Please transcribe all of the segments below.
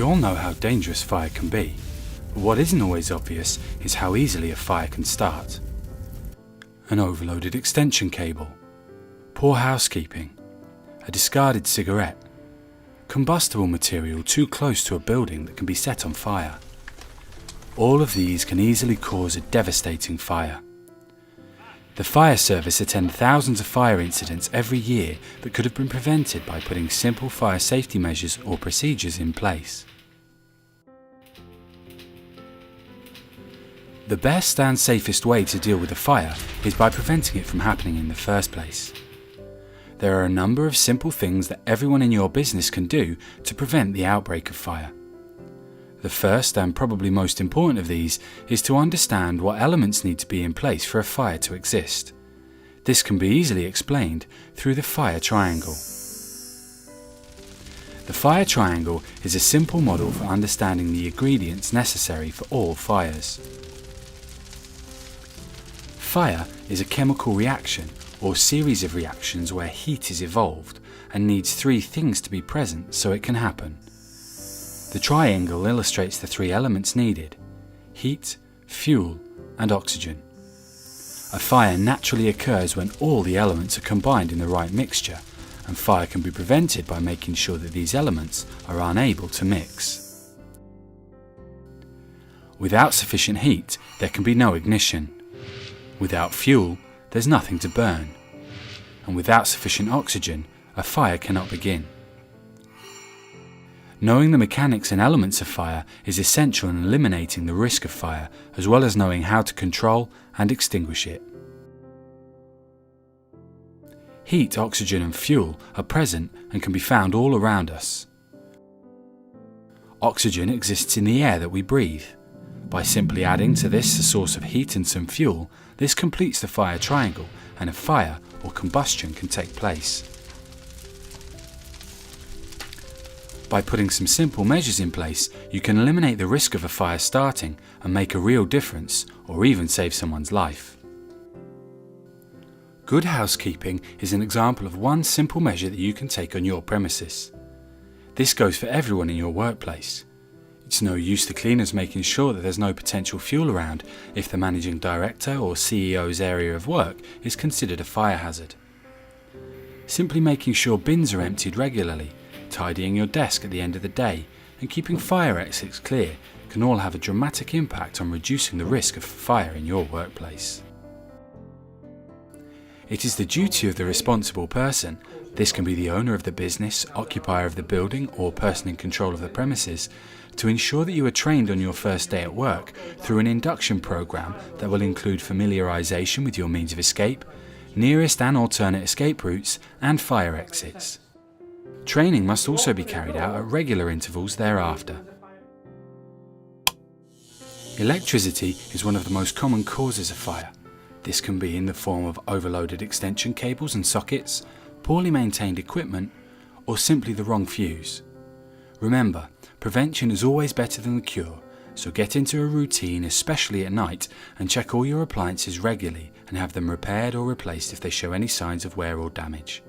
We all know how dangerous fire can be, but what isn't always obvious is how easily a fire can start. An overloaded extension cable, poor housekeeping, a discarded cigarette, combustible material too close to a building that can be set on fire. All of these can easily cause a devastating fire. The fire service attend thousands of fire incidents every year that could have been prevented by putting simple fire safety measures or procedures in place. The best and safest way to deal with a fire is by preventing it from happening in the first place. There are a number of simple things that everyone in your business can do to prevent the outbreak of fire. The first and probably most important of these is to understand what elements need to be in place for a fire to exist. This can be easily explained through the fire triangle. The fire triangle is a simple model for understanding the ingredients necessary for all fires. Fire is a chemical reaction or series of reactions where heat is evolved and needs three things to be present so it can happen. The triangle illustrates the three elements needed: heat, fuel, and oxygen. A fire naturally occurs when all the elements are combined in the right mixture, and fire can be prevented by making sure that these elements are unable to mix. Without sufficient heat, there can be no ignition. Without fuel, there's nothing to burn. And without sufficient oxygen, a fire cannot begin. Knowing the mechanics and elements of fire is essential in eliminating the risk of fire, as well as knowing how to control and extinguish it. Heat, oxygen and fuel are present and can be found all around us. Oxygen exists in the air that we breathe. By simply adding to this a source of heat and some fuel, this completes the fire triangle and a fire or combustion can take place. By putting some simple measures in place, you can eliminate the risk of a fire starting and make a real difference, or even save someone's life. Good housekeeping is an example of one simple measure that you can take on your premises. This goes for everyone in your workplace. It's no use to cleaners making sure that there's no potential fuel around if the managing director or CEO's area of work is considered a fire hazard. Simply making sure bins are emptied regularly, tidying your desk at the end of the day, and keeping fire exits clear can all have a dramatic impact on reducing the risk of fire in your workplace. It is the duty of the responsible person, this can be the owner of the business, occupier of the building, or person in control of the premises, to ensure that you are trained on your first day at work through an induction program that will include familiarisation with your means of escape, nearest and alternate escape routes, and fire exits. Training must also be carried out at regular intervals thereafter. Electricity is one of the most common causes of fire. This can be in the form of overloaded extension cables and sockets, poorly maintained equipment, or simply the wrong fuse. Remember, prevention is always better than the cure, so get into a routine, especially at night, and check all your appliances regularly and have them repaired or replaced if they show any signs of wear or damage.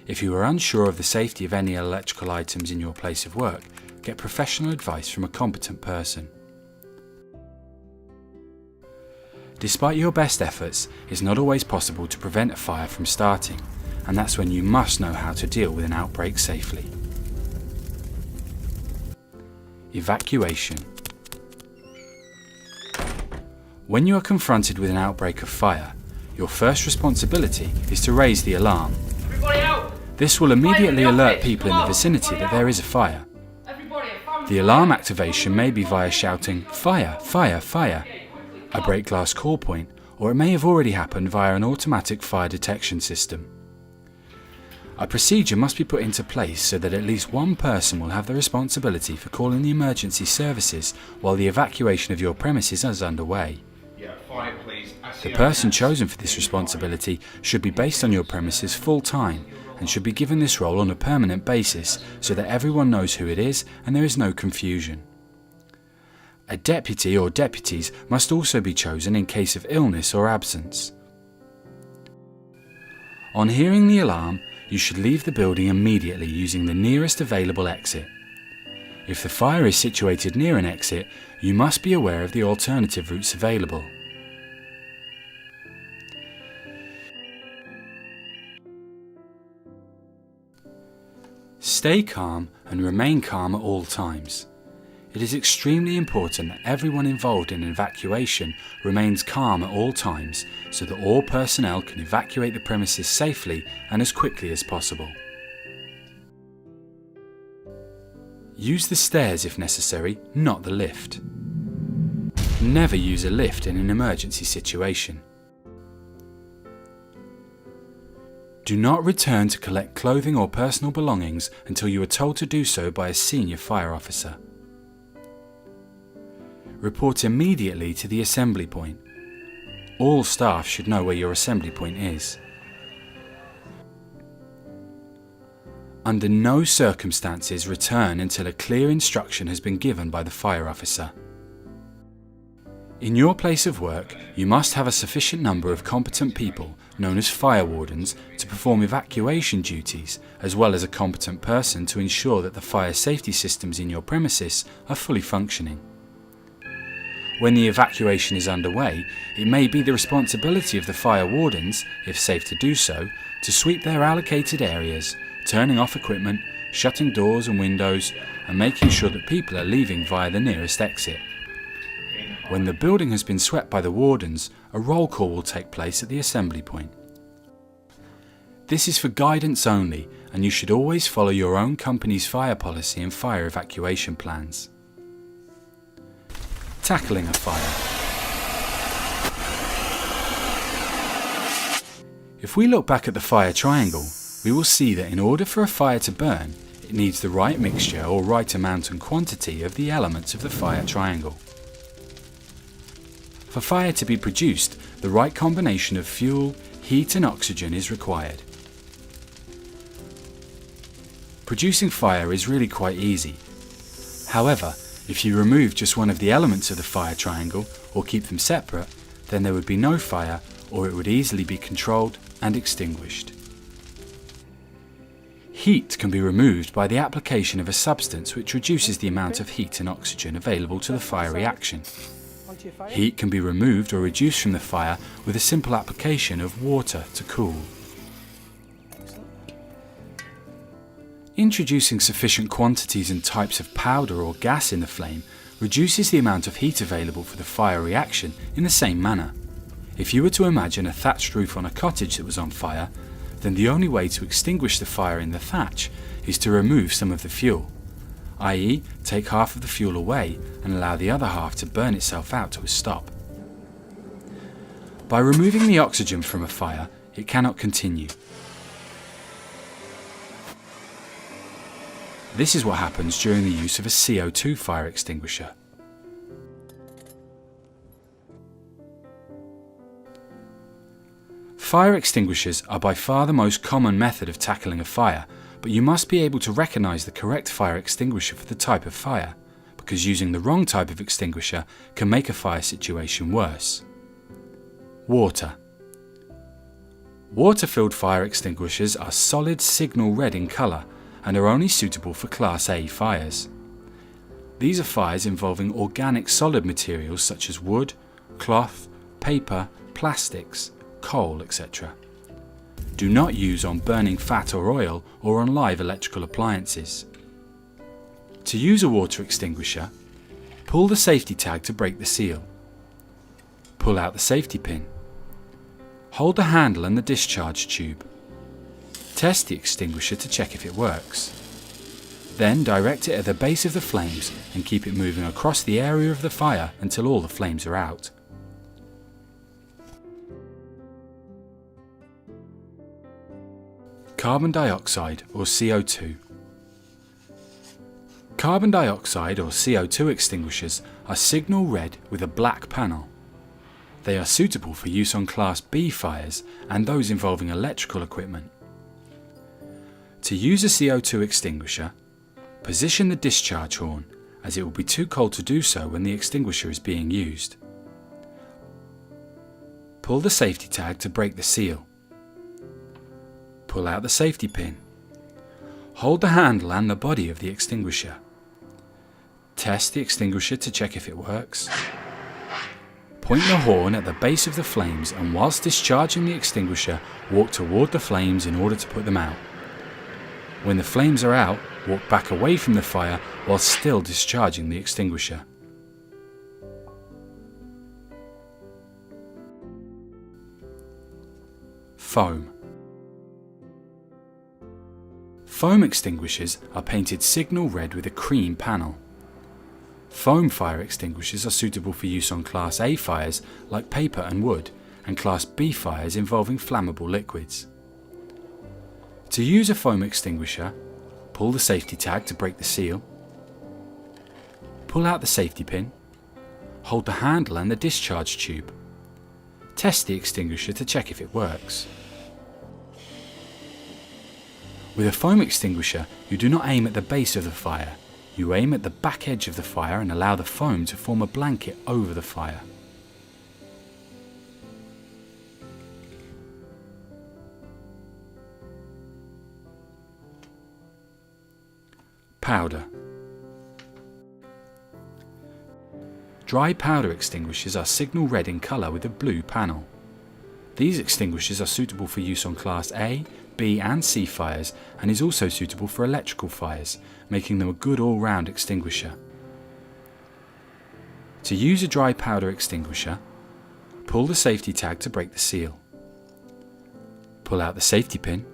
If you are unsure of the safety of any electrical items in your place of work, get professional advice from a competent person. Despite your best efforts, it's not always possible to prevent a fire from starting, and that's when you must know how to deal with an outbreak safely. Evacuation. When you are confronted with an outbreak of fire, your first responsibility is to raise the alarm. Everybody out! This will immediately alert people in the vicinity that there is a fire. The alarm activation may be via shouting, "Fire, fire, fire," a break glass call point, or it may have already happened via an automatic fire detection system. A procedure must be put into place so that at least one person will have the responsibility for calling the emergency services while the evacuation of your premises is underway. The person chosen for this responsibility should be based on your premises full time and should be given this role on a permanent basis so that everyone knows who it is and there is no confusion. A deputy or deputies must also be chosen in case of illness or absence. On hearing the alarm, you should leave the building immediately using the nearest available exit. If the fire is situated near an exit, you must be aware of the alternative routes available. Stay calm and remain calm at all times. It is extremely important that everyone involved in an evacuation remains calm at all times so that all personnel can evacuate the premises safely and as quickly as possible. Use the stairs if necessary, not the lift. Never use a lift in an emergency situation. Do not return to collect clothing or personal belongings until you are told to do so by a senior fire officer. Report immediately to the assembly point. All staff should know where your assembly point is. Under no circumstances return until a clear instruction has been given by the fire officer. In your place of work, you must have a sufficient number of competent people, known as fire wardens, to perform evacuation duties, as well as a competent person to ensure that the fire safety systems in your premises are fully functioning. When the evacuation is underway, it may be the responsibility of the fire wardens, if safe to do so, to sweep their allocated areas, turning off equipment, shutting doors and windows, and making sure that people are leaving via the nearest exit. When the building has been swept by the wardens, a roll call will take place at the assembly point. This is for guidance only, and you should always follow your own company's fire policy and fire evacuation plans. Tackling a fire. If we look back at the fire triangle, we will see that in order for a fire to burn, it needs the right mixture or right amount and quantity of the elements of the fire triangle. For fire to be produced, the right combination of fuel, heat and oxygen is required. Producing fire is really quite easy. However, if you remove just one of the elements of the fire triangle or keep them separate, then there would be no fire, or it would easily be controlled and extinguished. Heat can be removed by the application of a substance which reduces the amount of heat and oxygen available to the fire reaction. Heat can be removed or reduced from the fire with a simple application of water to cool. Introducing sufficient quantities and types of powder or gas in the flame reduces the amount of heat available for the fire reaction in the same manner. If you were to imagine a thatched roof on a cottage that was on fire, then the only way to extinguish the fire in the thatch is to remove some of the fuel, i.e. take half of the fuel away and allow the other half to burn itself out to a stop. By removing the oxygen from a fire, it cannot continue. This is what happens during the use of a CO2 fire extinguisher. Fire extinguishers are by far the most common method of tackling a fire, but you must be able to recognise the correct fire extinguisher for the type of fire, because using the wrong type of extinguisher can make a fire situation worse. Water. Water-filled fire extinguishers are solid signal red in colour and are only suitable for Class A fires. These are fires involving organic solid materials such as wood, cloth, paper, plastics, coal, etc. Do not use on burning fat or oil or on live electrical appliances. To use a water extinguisher, pull the safety tag to break the seal. Pull out the safety pin. Hold the handle and the discharge tube. Test the extinguisher to check if it works. Then direct it at the base of the flames and keep it moving across the area of the fire until all the flames are out. Carbon dioxide or CO2. Carbon dioxide or CO2 extinguishers are signal red with a black panel. They are suitable for use on Class B fires and those involving electrical equipment. To use a CO2 extinguisher, position the discharge horn, as it will be too cold to do so when the extinguisher is being used. Pull the safety tag to break the seal. Pull out the safety pin. Hold the handle and the body of the extinguisher. Test the extinguisher to check if it works. Point the horn at the base of the flames and whilst discharging the extinguisher, walk toward the flames in order to put them out. When the flames are out, walk back away from the fire while still discharging the extinguisher. Foam. Foam extinguishers are painted signal red with a cream panel. Foam fire extinguishers are suitable for use on Class A fires like paper and wood, and Class B fires involving flammable liquids. To use a foam extinguisher, pull the safety tag to break the seal, pull out the safety pin, hold the handle and the discharge tube. Test the extinguisher to check if it works. With a foam extinguisher, you do not aim at the base of the fire. You aim at the back edge of the fire and allow the foam to form a blanket over the fire. Powder. Dry powder extinguishers are signal red in colour with a blue panel. These extinguishers are suitable for use on Class A, B and C fires and is also suitable for electrical fires, making them a good all-round extinguisher. To use a dry powder extinguisher, pull the safety tag to break the seal. Pull out the safety pin.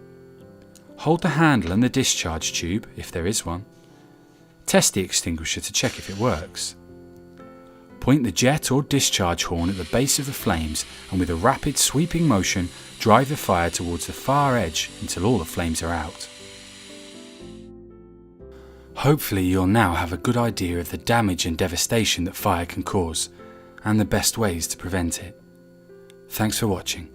Hold the handle and the discharge tube, if there is one. Test the extinguisher to check if it works. Point the jet or discharge horn at the base of the flames and with a rapid sweeping motion drive the fire towards the far edge until all the flames are out. Hopefully you'll now have a good idea of the damage and devastation that fire can cause and the best ways to prevent it. Thanks for watching.